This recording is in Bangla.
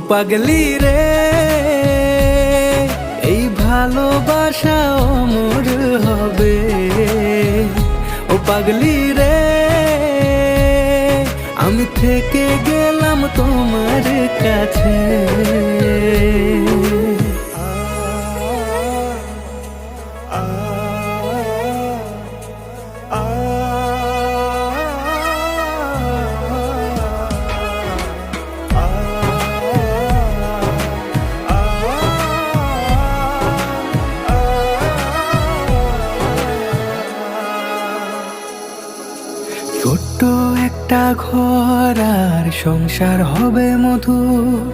পাগলি রে, এই ভালোবাসা অমর হবে। ও পাগলি রে, আমি থেকে গেলাম তোমার কাছে। ছোট্ট একটা ঘর আর সংসার হবে মধুর,